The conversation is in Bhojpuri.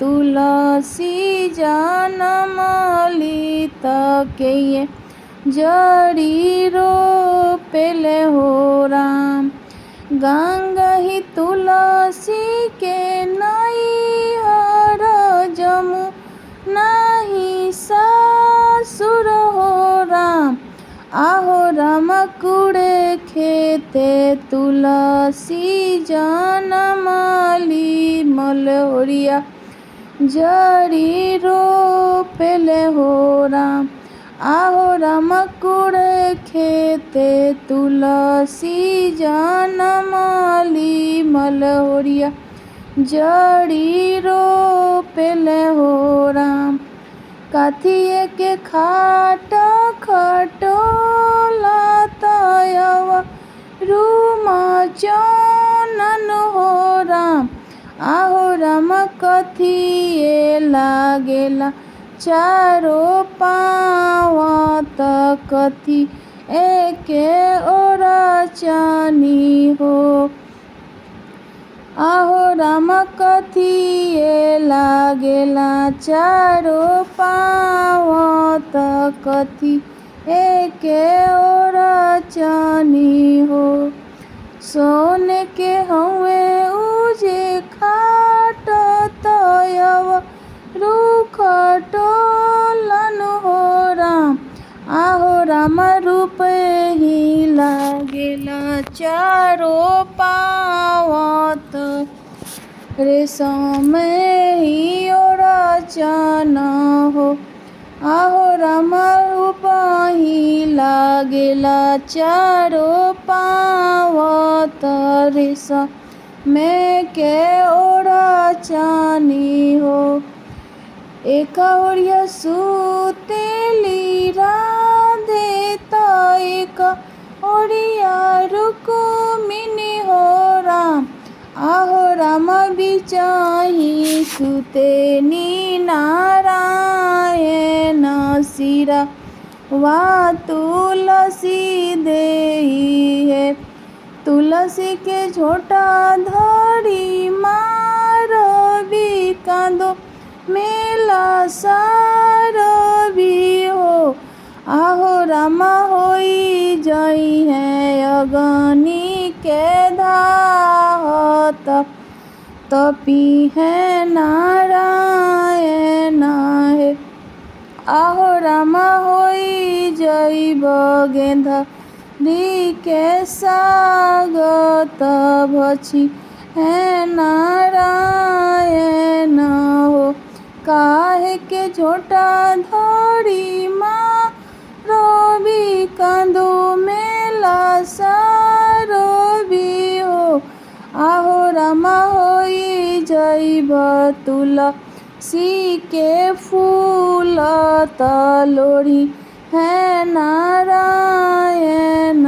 तुलसी जनमली तके जड़ी रोपेले हो राम। गंगा ही तुलसी के नैहर जमुना ही ससुर हो राम। आहो राम कुड़े खेते तुलसी जनमली मलहोरिया जड़ी रोपेले हो राम। आहो राम कुड़े खेते तुलसी जनमली मलहोरिया जड़ी रोपेले हो राम। काथिए के खाट खटोला तयव रूम चनन हो राम। आहो राम कथिए लागेला चारो पाँव त कथी एके ओरा चानी हो। आहो राम कथिए लागेला चारो पाँव त कथी एके ओरा चानी हो। सोने के हवे उजे खाट तयव रूख टोलन हो राम। आहो राम रूप ही लागेला चारो पाँव त रेशम ही ओरा चन हो। आहो राम रूप ही लागेला चारो पाँव त रेशम के ओरा चानी हो। एक ओरिया सुतेली राधे त एक ओरिया रुक्मिणी हो राम। आहो राम बिचाही सुतेनी नारायण सिरा वा तुलसी देई है। तुलसी के झोटा धरी मारबी कांदो मेला सारबी हो। आहो राम होई जई है अग्नि के धाहत तपी है नारायण है। आहो राम होई जई गेंधरी के सागत भछी है नारायण हो। काहे के झोटा धरी मारबी कांदो मेला सारबी हो। आहो राम होई जइब तुलसी के फूल त लोढ़ी है नारायण।